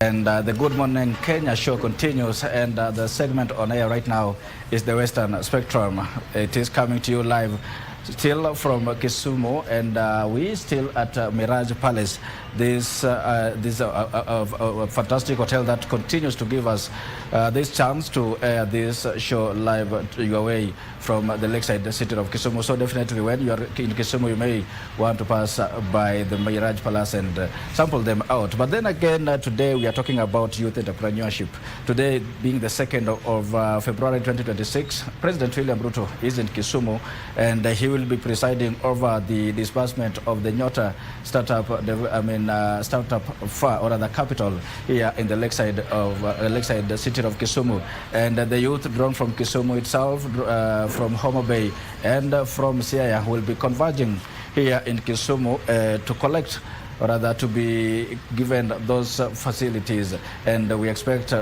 And the Good Morning Kenya show continues, and the segment on air right now is the Western Spectrum. It is coming to you live still from Kisumu, and we still at Mirage Palace, this fantastic hotel that continues to give us this chance to air this show live your way from the lakeside city of Kisumu. So definitely when you are in Kisumu, you may want to pass by the Mirage Palace and sample them out. But then again, today we are talking about youth entrepreneurship. Today being the 2nd of February 2026, President William Ruto is in Kisumu, and he will be presiding over the disbursement of the Nyota startup, startup fair, or the capital here in the lakeside city of Kisumu. And the youth drawn from Kisumu itself, from Homa Bay and from Siaya, will be converging here in Kisumu to collect, or rather to be given those facilities. And we expect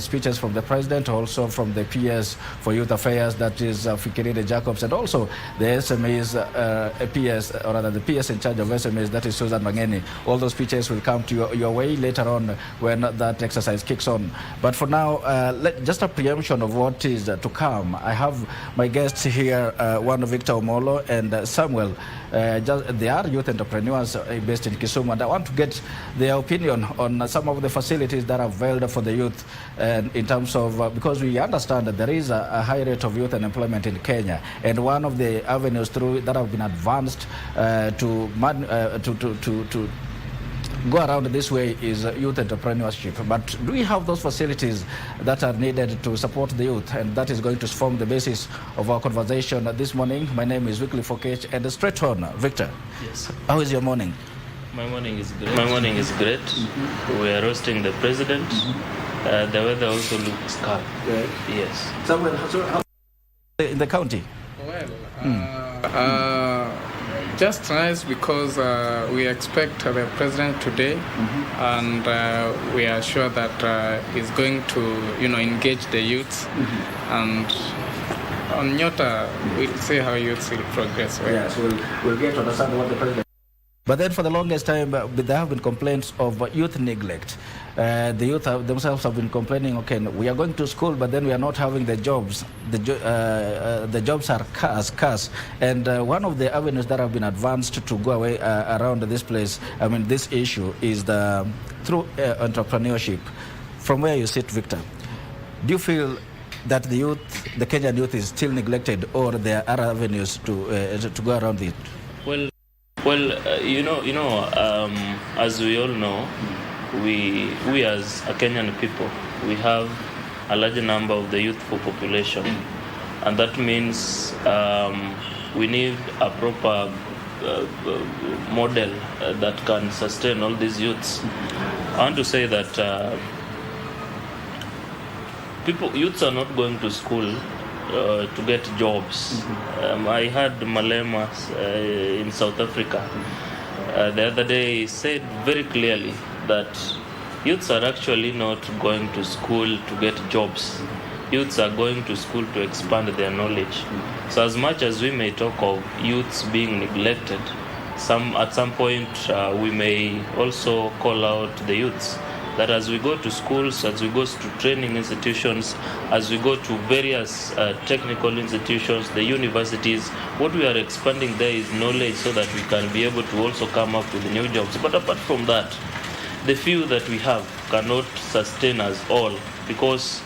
speeches from the president, also from the PS for Youth Affairs, that is Fikiride Jacobs, and also the SMEs, PS, or rather the PS in charge of SMEs, that is Susan Mangeni. All those speeches will come to your way later on when that exercise kicks on. But for now, just a preemption of what is to come. I have my guests here, one Victor Omolo and Samuel. They are youth entrepreneurs based in Kisumu, and I want to get their opinion on some of the facilities that are available for the youth, and in terms of because we understand that there is a high rate of youth unemployment in Kenya, and one of the avenues through that have been advanced to go around this way is youth entrepreneurship. But do we have those facilities that are needed to support the youth? And that is going to form the basis of our conversation this morning. My name is Wycliffe Okech, and straight on, Victor. Yes. How is your morning? My morning is great. Mm-hmm. We are hosting the president. Mm-hmm. The weather also looks calm. Yeah. Yes. Samuel, how in the county? Well, just nice, because we expect the president today, and we are sure that he's going to, engage the youths, and on Nyota, we'll see how youths will progress. Right? Yes, we'll get to understand what the president. But then for the longest time, there have been complaints of youth neglect. The youth themselves have been complaining, okay, we are going to school, but then we are not having the jobs. The jobs are scarce. And one of the avenues that have been advanced to go away around this place, this issue, is through entrepreneurship. From where you sit, Victor, do you feel that the Kenyan youth is still neglected, or there are avenues to go around it? Well, as we all know, we as a Kenyan people, we have a large number of the youthful population, and that means we need a proper model that can sustain all these youths. I want to say that youths are not going to school to get jobs. I heard Malema in South Africa the other day said very clearly that youths are actually not going to school to get jobs. Youths are going to school to expand their knowledge. So as much as we may talk of youths being neglected, at some point we may also call out the youths that as we go to schools, as we go to training institutions, as we go to various technical institutions, the universities, what we are expanding there is knowledge, so that we can be able to also come up with new jobs. But apart from that, the few that we have cannot sustain us all, because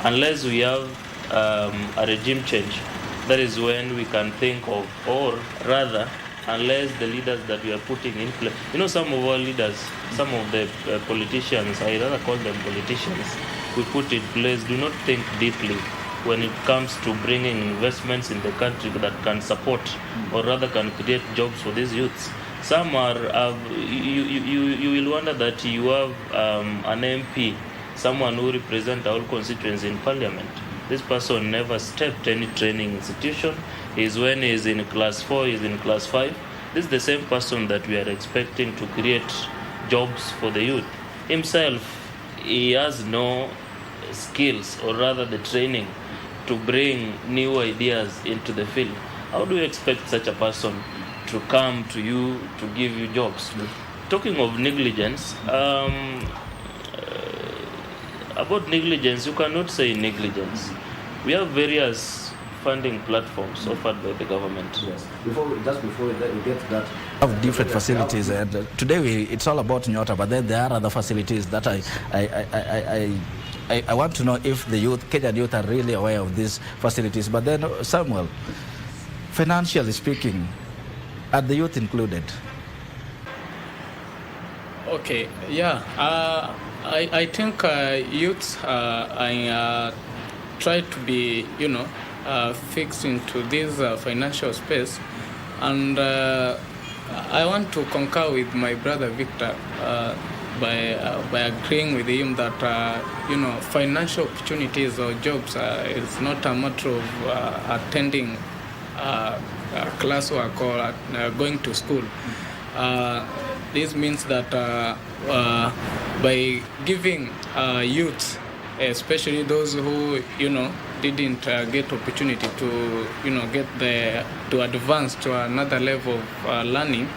unless we have a regime change, that is when we can think of, or rather, unless the leaders that we are putting in place, some of our leaders, some of the politicians, I rather call them politicians, we put in place, do not think deeply when it comes to bringing investments in the country that can support, or rather can create jobs for these youths. Some are, you will wonder that you have an MP, someone who represents our constituents in parliament. This person never stepped any training institution. When he's in class 4, he's in class 5. This is the same person that we are expecting to create jobs for the youth. Himself, he has no skills, or rather the training, to bring new ideas into the field. How do you expect such a person to come to you to give you jobs? Talking of negligence, about negligence, you cannot say negligence. We have various funding platforms offered by the government. Yes. Before we get that, have different facilities, and today it's all about Nyota, but then there are other facilities that I want to know if the youth, Kenyan youth, are really aware of these facilities. But then, Samuel, financially speaking, are the youth included? Okay, yeah. I think youths try to be, fixed into this financial space, and I want to concur with my brother Victor by agreeing with him that financial opportunities or jobs is not a matter of attending classwork or going to school. This means that by giving youth, especially those who didn't get opportunity to to advance to another level of learning,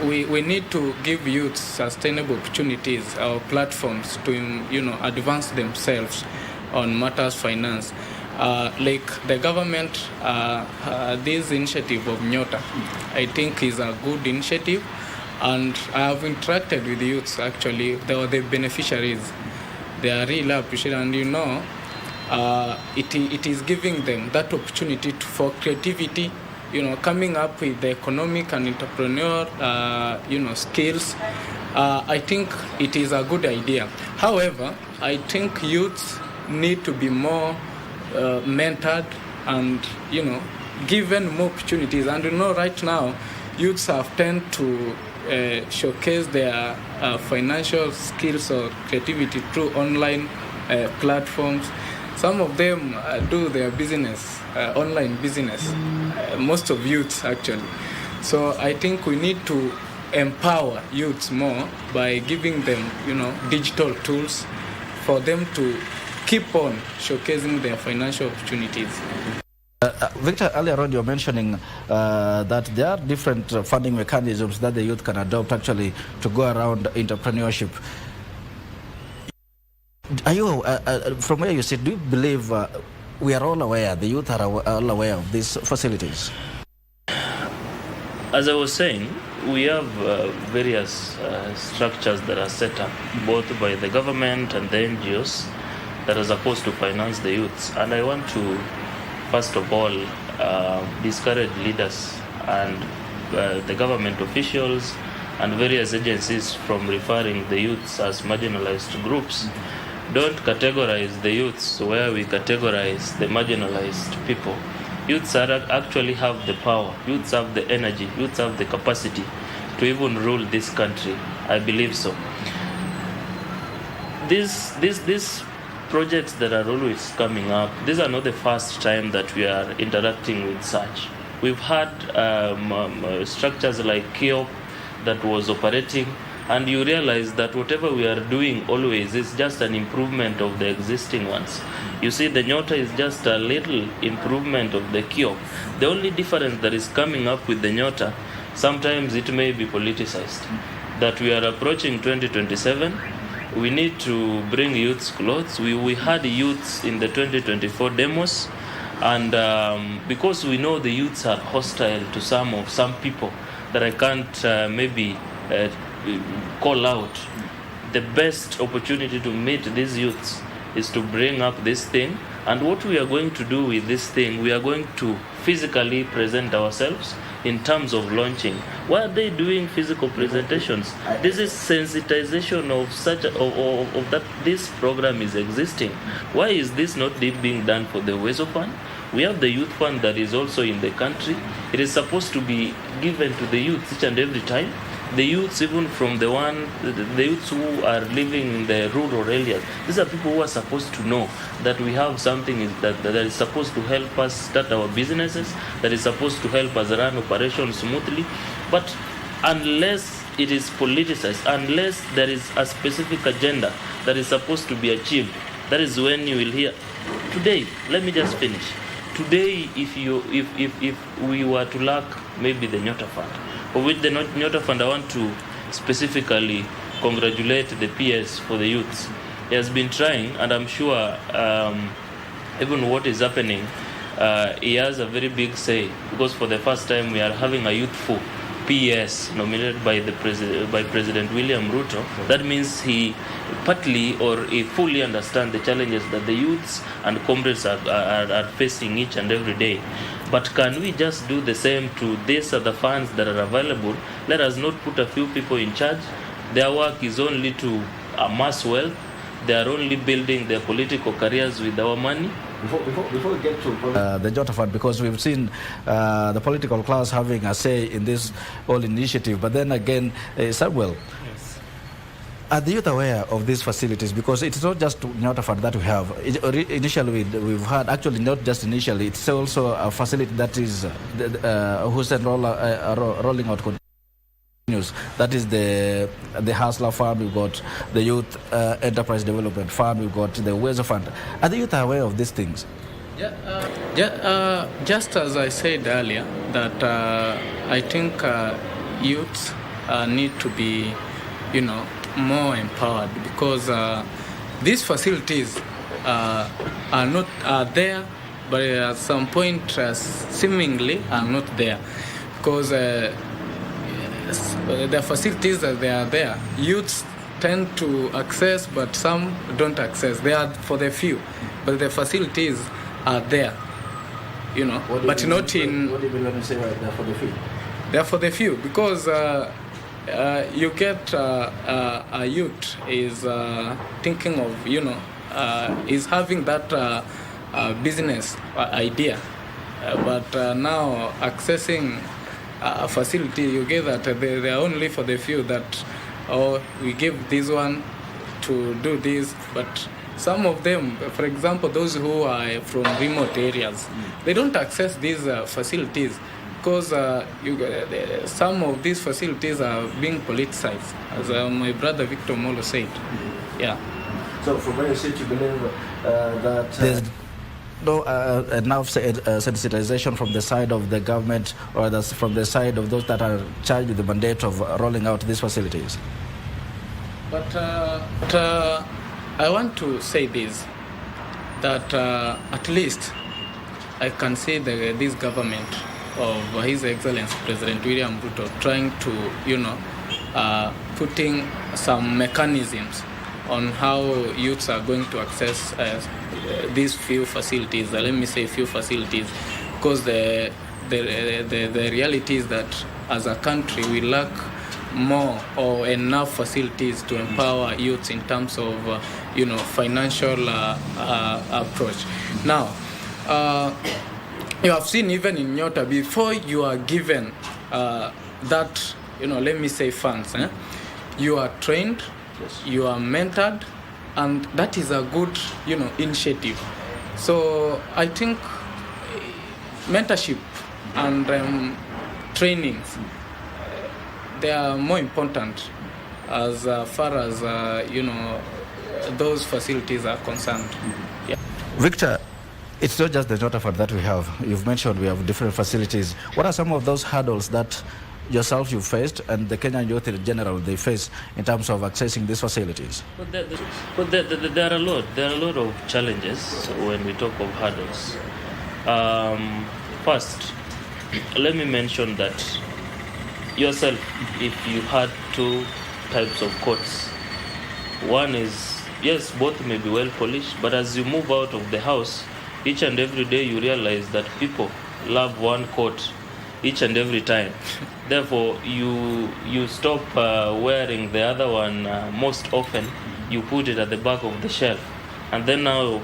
we need to give youth sustainable opportunities or platforms to advance themselves on matters finance. Like the government, this initiative of Nyota, I think is a good initiative, and I have interacted with youths. Actually, they are the beneficiaries. They are really appreciated, and it is giving them that opportunity for creativity, coming up with the economic and entrepreneurial, skills. I think it is a good idea. However, I think youths need to be more mentored and, given more opportunities. And right now, youths have tend to showcase their financial skills or creativity through online platforms. Some of them do their business, online business, most of youths actually. So I think we need to empower youths more by giving them, digital tools for them to keep on showcasing their financial opportunities. Victor, earlier on you were mentioning that there are different funding mechanisms that the youth can adopt actually to go around entrepreneurship. Are you, from where you sit, do you believe we are all aware, the youth are all aware of these facilities? As I was saying, we have various structures that are set up both by the government and the NGOs that are supposed to finance the youths. And I want to, first of all, discourage leaders and the government officials and various agencies from referring the youths as marginalized groups. Don't categorize the youths where we categorize the marginalized people. Youths actually have the power, youths have the energy, youths have the capacity to even rule this country. I believe so. These projects that are always coming up, these are not the first time that we are interacting with such. We've had structures like KIOP that was operating, and you realize that whatever we are doing always is just an improvement of the existing ones. You see, the Nyota is just a little improvement of the KIOP. The only difference that is coming up with the Nyota, sometimes it may be politicized. That we are approaching 2027, we need to bring youths close. We had youths in the 2024 demos, and because we know the youths are hostile to some people that I can't maybe call out, the best opportunity to meet these youths is to bring up this thing. And what we are going to do with this thing, we are going to physically present ourselves in terms of launching. Why are they doing physical presentations? This is sensitization of that this program is existing. Why is this not being done for the Wezo Fund? We have the youth fund that is also in the country. It is supposed to be given to the youth each and every time. The youths, even from the youths who are living in the rural areas, these are people who are supposed to know that we have something that is supposed to help us start our businesses, that is supposed to help us run operations smoothly. But unless it is politicized, unless there is a specific agenda that is supposed to be achieved, that is when you will hear. Today, let me just finish. Today, if we were to lack maybe the Nyota Fund, for which the Nyota Fund, I want to specifically congratulate the PS for the youths. He has been trying, and I'm sure even what is happening, he has a very big say, because for the first time we are having a youthful PS nominated by President William Ruto. That means he partly or he fully understands the challenges that the youths and comrades are facing each and every day. But can we just do the same to these other funds that are available? Let us not put a few people in charge. Their work is only to amass wealth. They are only building their political careers with our money. Before we get to the Jota Fund, because we've seen the political class having a say in this whole initiative, but then again, Samuel, yes. Are the youth aware of these facilities? Because it's not just Jota Fund that we have. Initially, we've had, actually not just initially, it's also a facility that is Hussein rolling out continues. That is the Hustler Fund. We've got the Youth Enterprise Development Fund. We've got the Weather Fund. Are the youth aware of these things? Just as I said earlier, that I think youths need to be, more empowered, because these facilities are there, but at some point seemingly are not there, because the facilities that they are there, youths tend to access, but some don't access. They are for the few, but the facilities are there, but not in. What do you mean when you say they're for the few? They're for the few, because you get a youth is thinking of, is having that business idea, but now accessing a facility, you get that they are only for the few, that we give this one to do this, but some of them, for example, those who are from remote areas, they don't access these facilities, because some of these facilities are being politicized, as my brother Victor Molo said. Yeah. So from where you sit, you believe that there's no enough sensitization from the side of the government, or from the side of those that are charged with the mandate of rolling out these facilities? But I want to say this, that at least I can see this government of His Excellency President William Ruto trying to, putting some mechanisms on how youths are going to access these few facilities. Let me say few facilities, because the reality is that as a country we lack more or enough facilities to empower youths in terms of financial approach. Now, you have seen even in Nyota, before you are given that, let me say funds, you are trained, yes, you are mentored, and that is a good, initiative. So I think mentorship and trainings, they are more important as far as those facilities are concerned. Yeah. Victor, it's not just the Jota Fund that we have. You've mentioned we have different facilities. What are some of those hurdles that yourself you faced and the Kenyan youth in general they face in terms of accessing these facilities? There are a lot of challenges when we talk of hurdles. First, let me mention that yourself, if you had two types of coats, one is, yes, both may be well polished, but as you move out of the house, each and every day you realize that people love one coat each and every time. Therefore, you stop wearing the other one most often. You put it at the back of the shelf, and then now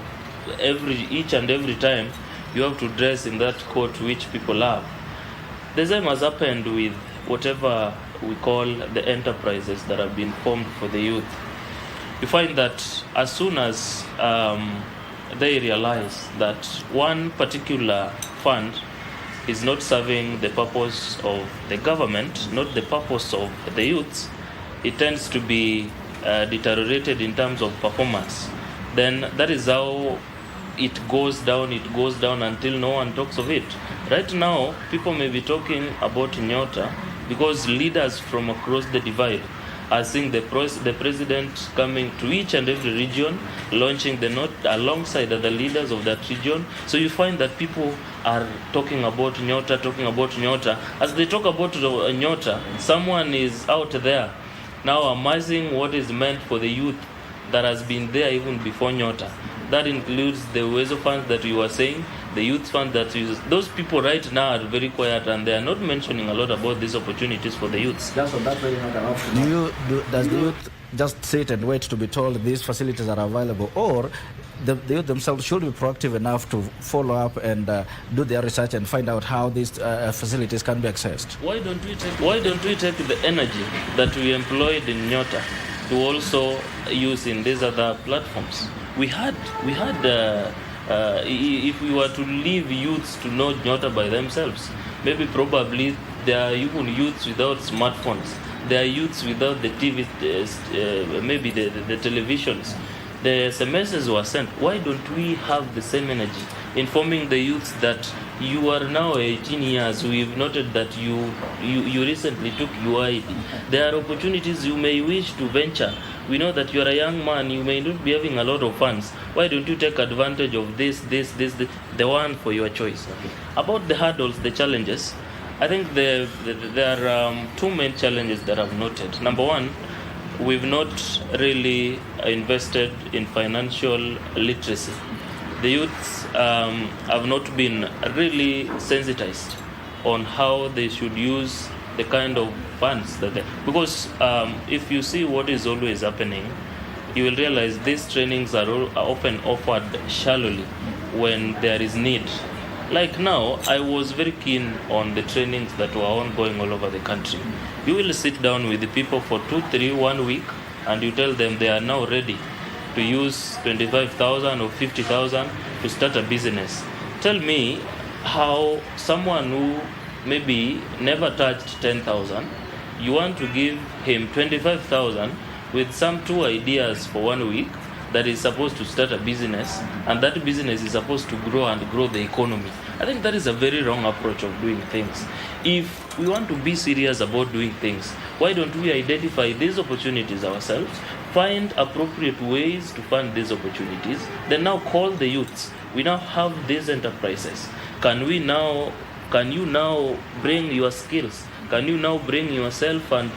each and every time you have to dress in that coat which people love. The same has happened with whatever we call the enterprises that have been formed for the youth. You find that as soon as they realize that one particular fund is not serving the purpose of the government, not the purpose of the youths, it tends to be deteriorated in terms of performance. Then that is how it goes down until no one talks of it. Right now, people may be talking about Nyota because leaders from across the divide are seeing the president coming to each and every region, launching the note alongside other leaders of that region. So you find that people are talking about Nyota. As they talk about Nyota, someone is out there now amassing what is meant for the youth that has been there even before Nyota. That includes the Uwezo funds that you were saying, the youth fund that uses. Those people right now are very quiet and they are not mentioning a lot about these opportunities for the youths. Just on that very note, does the youth just sit and wait to be told these facilities are available, or the youth themselves should be proactive enough to follow up and do their research and find out how these facilities can be accessed? Why don't we take the energy that we employed in Nyota to also use in these other platforms? We had if we were to leave youths to know Nyota by themselves, maybe probably there are even youths without smartphones. There are youths without the TV, maybe the televisions. The SMSs were sent. Why don't we have the same energy informing the youths that you are now 18 years, we've noted that you recently took UID. There are opportunities you may wish to venture. We know that you are a young man, you may not be having a lot of funds. Why don't you take advantage of this, the one for your choice? Okay. About the hurdles, the challenges, I think there are two main challenges that I've noted. Number one, we've not really invested in financial literacy. The youths have not been really sensitized on how they should use the kind of funds that they... Because if you see what is always happening, you will realize these trainings are often offered shallowly when there is need. Like now, I was very keen on the trainings that were ongoing all over the country. You will sit down with the people for 2, 3, 1 week, and you tell them they are now ready to use 25,000 or 50,000 to start a business. Tell me how someone who maybe never touched 10,000, you want to give him 25,000 with some 2 ideas for 1 week that is supposed to start a business, and that business is supposed to grow and grow the economy. I think that is a very wrong approach of doing things. If we want to be serious about doing things, why don't we identify these opportunities ourselves, find appropriate ways to fund these opportunities, then now call the youths. We now have these enterprises. Can you now bring your skills? Can you now bring yourself and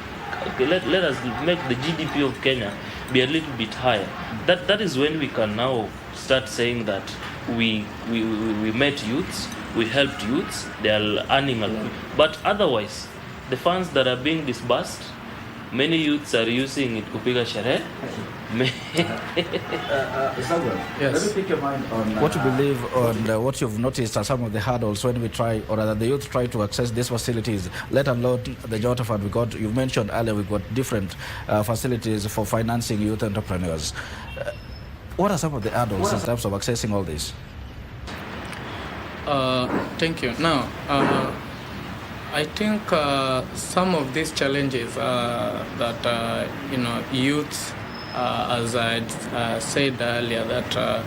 let us make the GDP of Kenya be a little bit higher? That is when we can now start saying that we met youths, we helped youths, they are earning a lot. But otherwise, the funds that are being disbursed, many youths are using it kupiga sherehe. Yes. Let me pick your mind on what you believe on what you've noticed are some of the hurdles when we try, or rather the youth try to access these facilities, let alone the Nyota Fund. You mentioned earlier we've got different facilities for financing youth entrepreneurs. What are some of the hurdles in terms of accessing all this? Thank you. Now, I think some of these challenges that youths, as I said earlier, that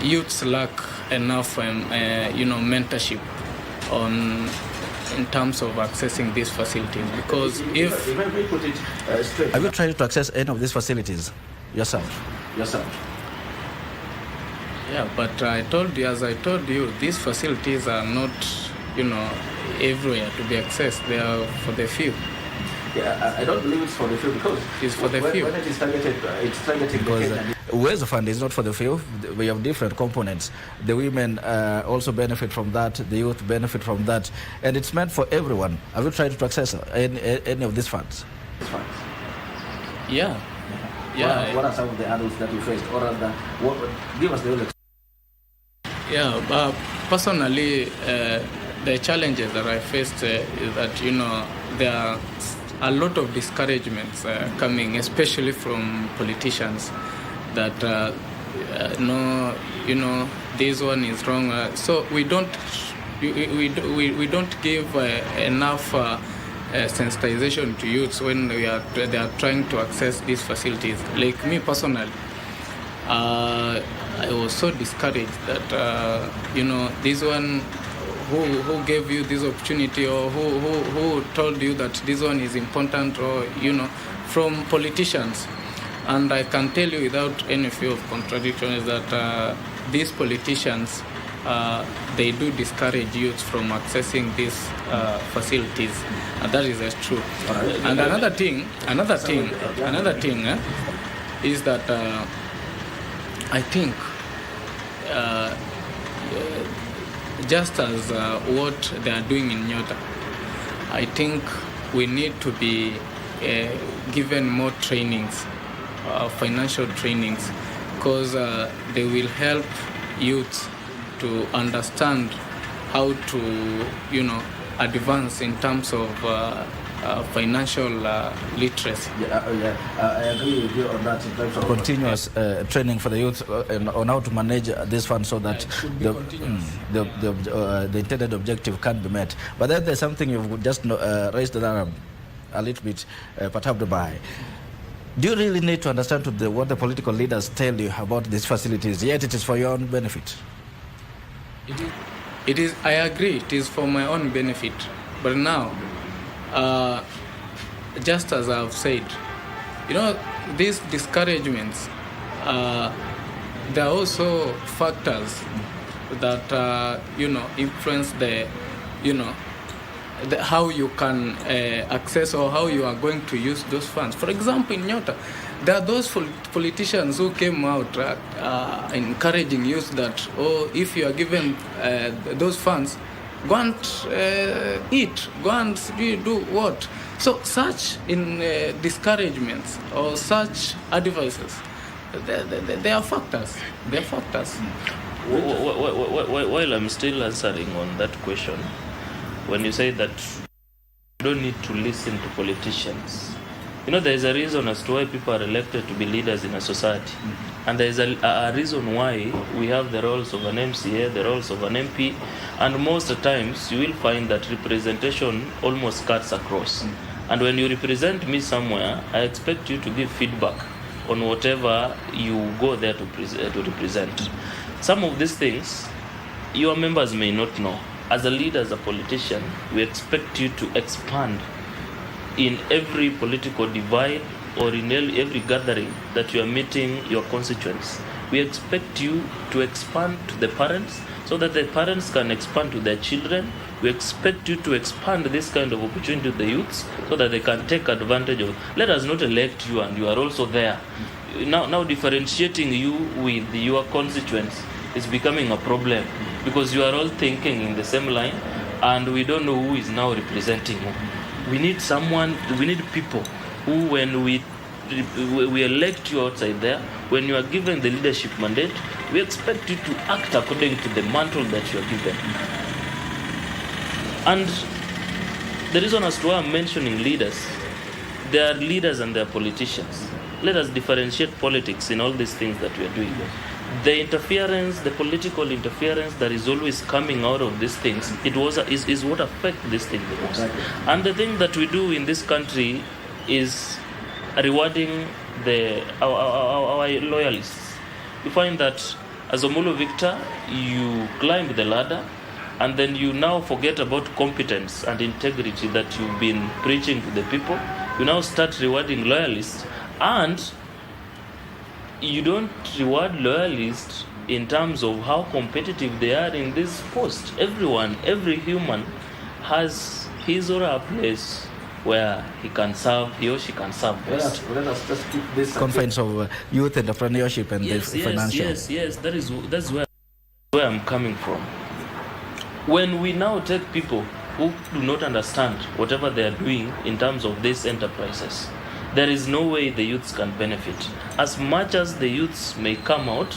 youths lack enough mentorship in terms of accessing these facilities. Because if I put it straight, have you tried to access any of these facilities yourself? Yeah, but as I told you, these facilities are not, everywhere to be accessed. They are for the few. Yeah, I don't believe it's for the few, because it's for the few. When it is targeted, it's targeted because Uwezo Fund is not for the few. We have different components. The women also benefit from that. The youth benefit from that, and it's meant for everyone. Have you tried to access any of these funds? Yeah. What are some of the hurdles that you faced, or rather, give us the... Yeah, personally, the challenges that I faced is that, there are a lot of discouragements coming, especially from politicians, that, this one is wrong. So we don't give enough sensitization to youths when they are trying to access these facilities. Like me personally, I was so discouraged that this one who gave you this opportunity, or who told you that this one is important, or from politicians. And I can tell you without any fear of contradiction is that these politicians, they do discourage youth from accessing these facilities, and that is true. And another thing is that I think just as what they are doing in Nyota, I think we need to be given more trainings, financial trainings, because they will help youth to understand how to, advance in terms of financial literacy. I agree with you on that in terms of continuous training for the youth on how to manage this fund so that the intended objective can be met. But then there's something you've just raised that I'm a little bit perturbed by. Do you really need to understand what the political leaders tell you about these facilities, yet it is for your own benefit? It is. I agree. It is for my own benefit. But now, just as I've said, these discouragements, there are also factors that influence how you can access or how you are going to use those funds. For example, in Nyota, there are those politicians who came out encouraging youth that, if you are given those funds, go and eat, go and do what? So such discouragements or such advices, they are factors. They are factors. While I'm still answering on that question, when you say that you don't need to listen to politicians, there is a reason as to why people are elected to be leaders in a society. And there is a reason why we have the roles of an MCA, the roles of an MP, and most of the times you will find that representation almost cuts across. And when you represent me somewhere, I expect you to give feedback on whatever you go there to represent. Some of these things your members may not know. As a leader, as a politician, we expect you to expand in every political divide or in every gathering that you are meeting your constituents. We expect you to expand to the parents so that the parents can expand to their children. We expect you to expand this kind of opportunity to the youths so that they can take advantage of it. Let us not elect you and you are also there. Now differentiating you with your constituents is becoming a problem because you are all thinking in the same line and we don't know who is now representing who. We need people who, when we elect you outside there, when you are given the leadership mandate, we expect you to act according to the mantle that you are given. And the reason as to why I'm mentioning leaders, there are leaders and there are politicians. Let us differentiate politics in all these things that we are doing. The interference, the political interference that is always coming out of these things, is what affects this thing the most. Exactly. And the thing that we do in this country is rewarding our loyalists. You find that as Omolo Victor, you climb the ladder and then you now forget about competence and integrity that you've been preaching to the people. You now start rewarding loyalists, and you don't reward loyalists in terms of how competitive they are in this post. Every human has his or her place where he or she can serve best. Let us just keep this confines of youth entrepreneurship and the financial. Yes. That's where I'm coming from. When we now take people who do not understand whatever they are doing in terms of these enterprises, there is no way the youths can benefit. As much as the youths may come out,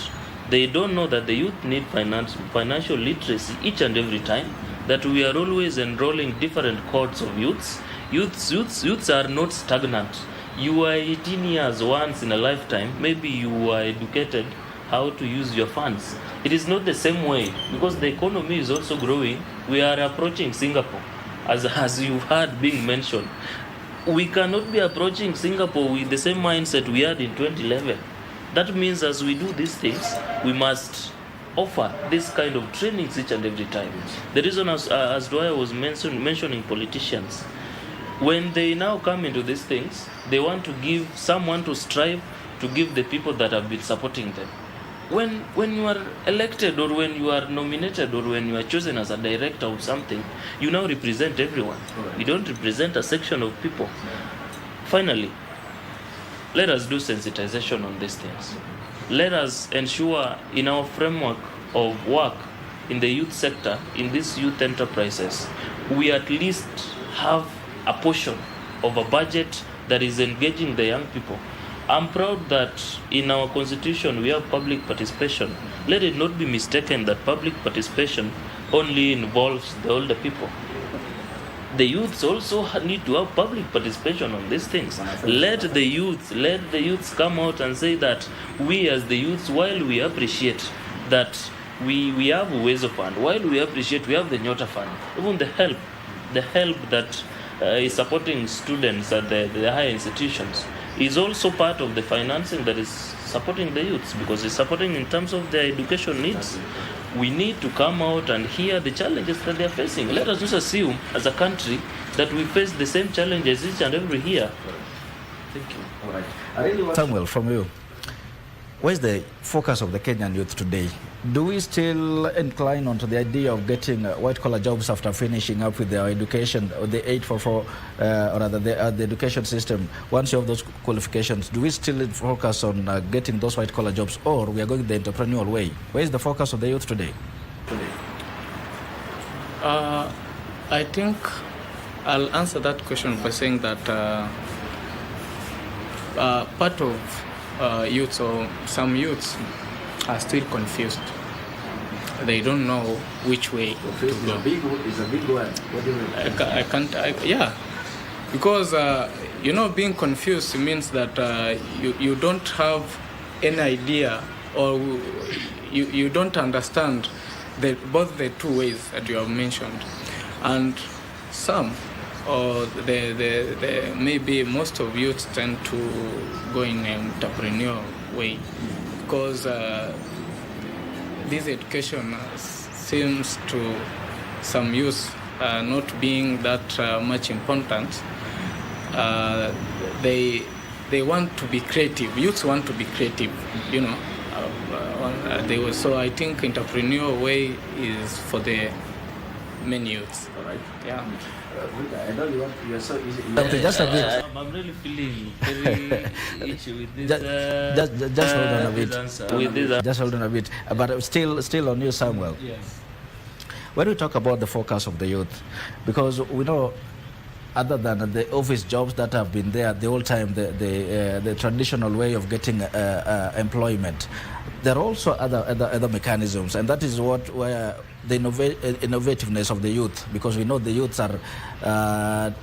they don't know that the youth need financial literacy each and every time, that we are always enrolling different cohorts of youths. Youths are not stagnant. You are 18 years once in a lifetime. Maybe you are educated how to use your funds. It is not the same way because the economy is also growing. We are approaching Singapore, as you've heard being mentioned. We cannot be approaching Singapore with the same mindset we had in 2011. That means as we do these things, we must offer this kind of trainings each and every time. The reason as to why I was mentioning politicians, When they now come into these things, they want to give someone to strive to give the people that have been supporting them. When you are elected, or when you are nominated, or when you are chosen as a director of something, you now represent everyone. You don't represent a section of people. Finally, let us do sensitization on these things. Let us ensure in our framework of work in the youth sector, in these youth enterprises, we at least have a portion of a budget that is engaging the young people. I'm proud that in our constitution we have public participation. Let it not be mistaken that public participation only involves the older people. The youths also need to have public participation on these things. Let the youths come out and say that we as the youths, while we appreciate that we have Uwezo Fund, while we appreciate we have the Nyota Fund, even the help that is supporting students at the higher institutions is also part of the financing that is supporting the youths, because it's supporting in terms of their education needs. We need to come out and hear the challenges that they are facing. Let us just assume as a country that we face the same challenges each and every year. Thank you. All right. Samuel, from you, where's the focus of the Kenyan youth today? Do we still incline onto the idea of getting white-collar jobs after finishing up with their education, or the 844, or rather the education system? Once you have those qualifications, do we still focus on getting those white-collar jobs, or we are going the entrepreneurial way? Where is the focus of the youth today? I think I'll answer that question by saying that part of youths, or some youths, are still confused. They don't know which way to go. It's a big one. What do you mean? Yeah, because being confused means that you don't have any idea, or you don't understand both the two ways that you have mentioned. And some, or maybe most of youths tend to go in an entrepreneurial way, because this education seems to some youth not being that much important. They want to be creative. Youths want to be creative, so I think entrepreneurial way is for the many youths. All right. Yeah. I know you are so easy. Just a bit. I'm really feeling very itchy with this. Just hold on a bit. Just hold on a bit. But still on you, Samuel. Yes. When we talk about the focus of the youth, because we know, other than the office jobs that have been there the whole time, the traditional way of getting employment, there are also other mechanisms, and that is where the innovativeness of the youth, because we know the youths are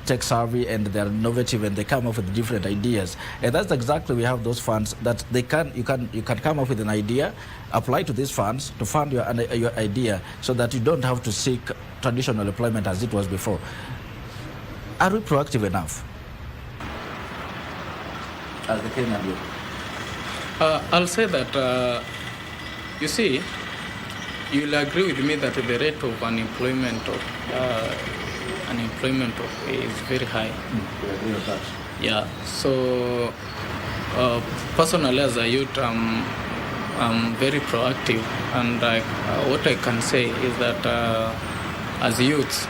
tech savvy and they are innovative and they come up with different ideas, and that's exactly, we have those funds that you can come up with an idea, apply to these funds to fund your idea, so that you don't have to seek traditional employment as it was before. Are we proactive enough as the Kenyan youth? I'll say that, you see, you'll agree with me that the rate of unemployment is very high. We agree with that. Yeah, so personally as a youth, I'm very proactive, and what I can say is that as youths,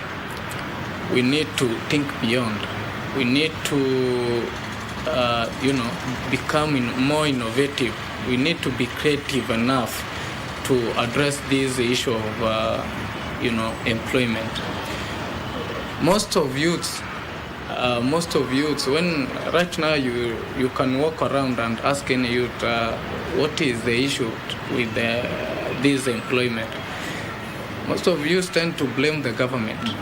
we need to think beyond. We need to, become more innovative. We need to be creative enough to address this issue of, employment. Most of youths, when right now you can walk around and ask any youth, what is the issue with this employment? Most of youths tend to blame the government.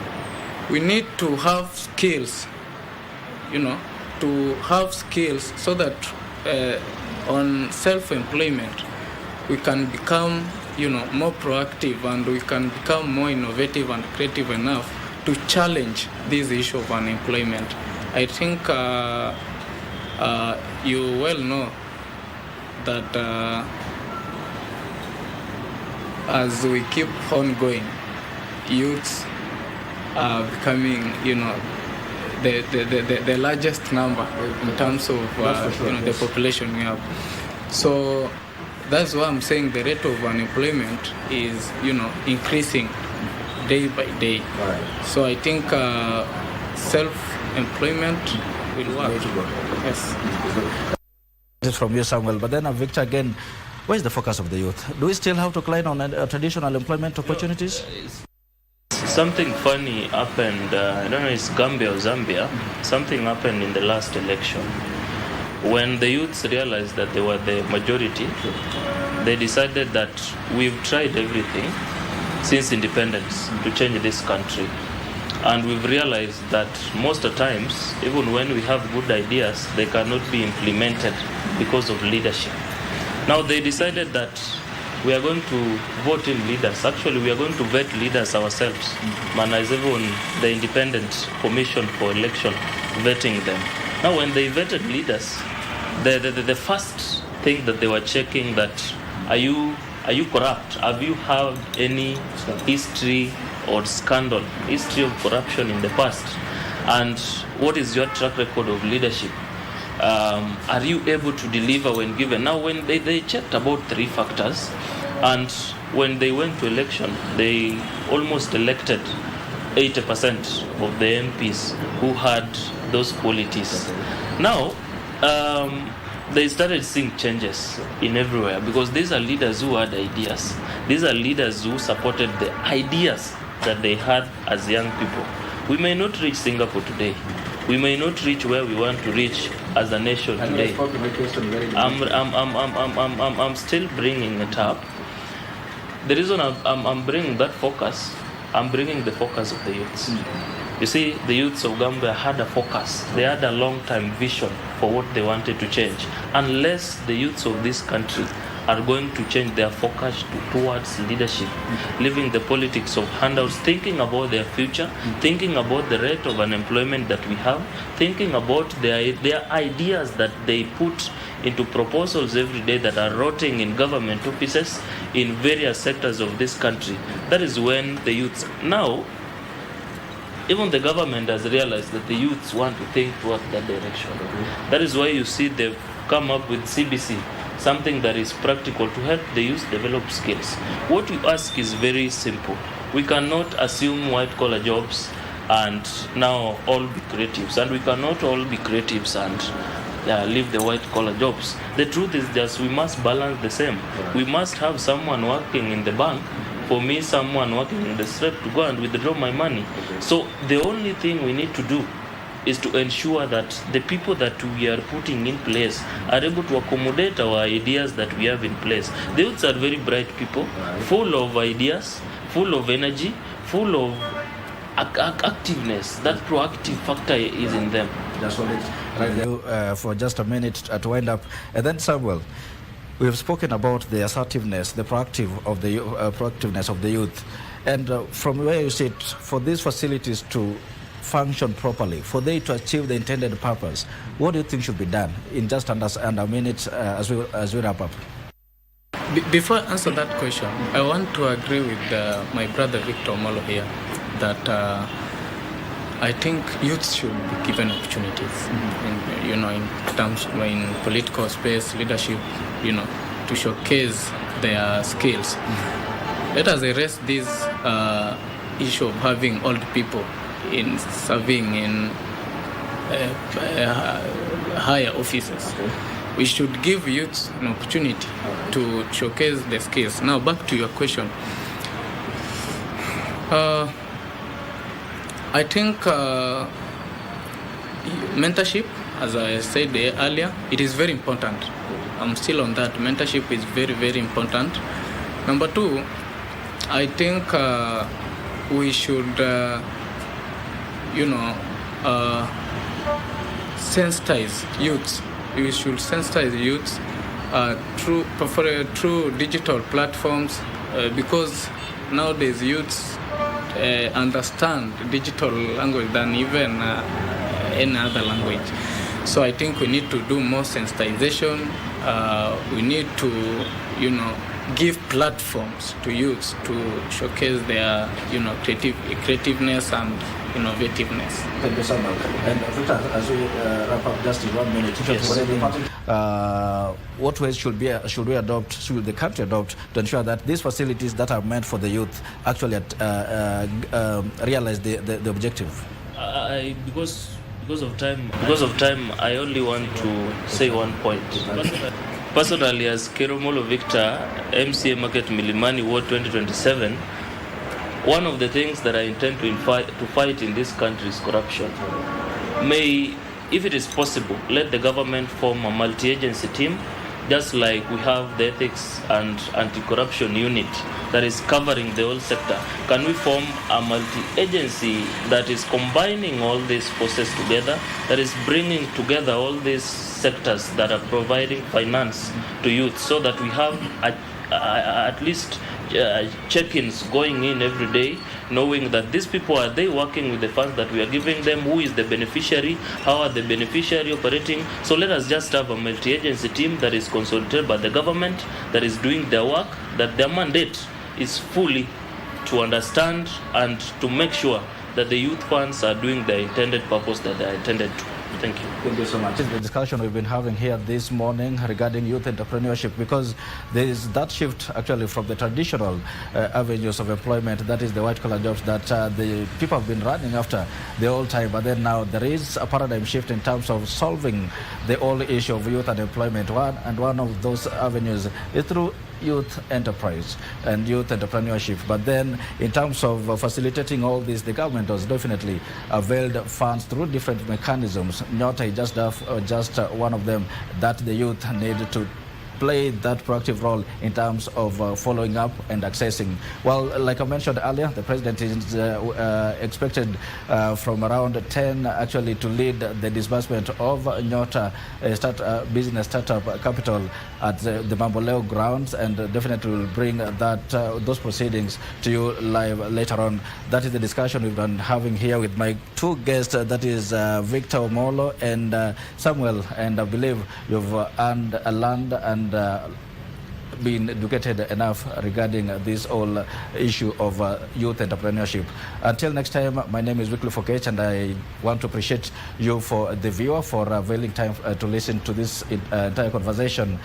We need to have skills, so that on self-employment we can become, more proactive, and we can become more innovative and creative enough to challenge this issue of unemployment. I think you well know that as we keep on going, youths are becoming, the largest number in terms of the population we have. So that's why I'm saying the rate of unemployment is increasing day by day. Right. So I think self-employment will work. Yes. This is from you, Samuel. But then, Victor, again, where is the focus of the youth? Do we still have to decline on traditional employment opportunities? Something funny happened, I don't know, it's Gambia or Zambia. Something happened in the last election. When the youths realized that they were the majority, they decided that we've tried everything since independence to change this country. And we've realized that most of the times, even when we have good ideas, they cannot be implemented because of leadership. Now they decided that we are going to vote in leaders. Actually, we are going to vet leaders ourselves. Man, as even the independent commission for election vetting them. Now, when they vetted leaders, the first thing that they were checking that are you corrupt? Have you had any history or scandal, history of corruption in the past? And what is your track record of leadership? Are you able to deliver when given? Now, when they checked about 3 factors, and when they went to election, they almost elected 80% of the MPs who had those qualities. Now, they started seeing changes in everywhere because these are leaders who had ideas. These are leaders who supported the ideas that they had as young people. We may not reach Singapore today. We may not reach where we want to reach as a nation today. I'm still bringing it up. The reason I'm bringing that focus, I'm bringing the focus of the youths. You see, the youths of Gambia had a focus. They had a long-term vision for what they wanted to change. Unless the youths of this country are going to change their focus towards leadership, leaving the politics of handouts, thinking about their future, thinking about the rate of unemployment that we have, thinking about their ideas that they put into proposals every day that are rotting in government offices in various sectors of this country. That is when the youths... Now, even the government has realized that the youths want to think towards that direction. That is why you see they've come up with CBC, something that is practical to help the youth develop skills. What you ask is very simple. We cannot assume white-collar jobs and now all be creatives. And we cannot all be creatives and leave the white-collar jobs. The truth is just we must balance the same. We must have someone working in the bank, for me, someone working in the street to go and withdraw my money. So the only thing we need to do is to ensure that the people that we are putting in place are able to accommodate our ideas that we have in place. The youths are very bright people, full of ideas, full of energy, full of activeness. That proactive factor is in them. That's what it's right. For just a minute to wind up. And then Samuel, we have spoken about the assertiveness, the proactiveness of the youth. And from where you sit, for these facilities to function properly, for they to achieve the intended purpose, what do you think should be done in just under a minute as we wrap up? Before I answer that question, I want to agree with my brother Victor Molo here that I think youths should be given opportunities, in terms in political space, leadership, to showcase their skills. Let us erase this issue of having old people in serving in higher offices. We should give youths an opportunity to showcase their skills. Now, back to your question. I think mentorship, as I said earlier, it is very important. I'm still on that. Mentorship is very, very important. Number 2, I think we should, sensitize youths. We should sensitize youths through digital platforms because nowadays youths understand digital language than even any other language. So I think we need to do more sensitization. We need to, give platforms to youths to showcase their, creativeness and innovativeness. Thank you so much. And Victor, as we wrap up just in 1 minute, what ways should the country adopt to ensure that these facilities that are meant for the youth actually realize the objective? Because of time, I only want to say one point. Personally, as Keromolo Victor, MCA Market Milimani Ward 2027, one of the things that I intend to fight in this country is corruption. May, if it is possible, let the government form a multi-agency team, just like we have the ethics and anti-corruption unit that is covering the whole sector. Can we form a multi-agency that is combining all these forces together, that is bringing together all these sectors that are providing finance to youth, so that we have at least check-ins going in every day, knowing that these people, are they working with the funds that we are giving them? Who is the beneficiary? How are the beneficiary operating? So let us just have a multi-agency team that is consolidated by the government, that is doing their work, that their mandate is fully to understand and to make sure that the youth funds are doing the intended purpose that they are intended to. Thank you. Thank you so much. The discussion we've been having here this morning regarding youth entrepreneurship, because there is that shift actually from the traditional avenues of employment, that is the white-collar jobs that the people have been running after the whole time. But then now there is a paradigm shift in terms of solving the whole issue of youth unemployment. One of those avenues is through youth enterprise and youth entrepreneurship. But then in terms of facilitating all this, the government has definitely availed funds through different mechanisms. Nyota is just one of them that the youth need to play that proactive role in terms of following up and accessing. Well, like I mentioned earlier, the president is expected from around 10 actually to lead the disbursement of Nyota business startup capital at the Mamboleo grounds, and definitely will bring those proceedings to you live later on. That is the discussion we've been having here with my two guests, that is Victor Omolo and Samuel, and I believe you've earned a land and been educated enough regarding this whole issue of youth entrepreneurship. Until next time, my name is Wycliffe Okech, and I want to appreciate you, for the viewer, for availing time to listen to this entire conversation.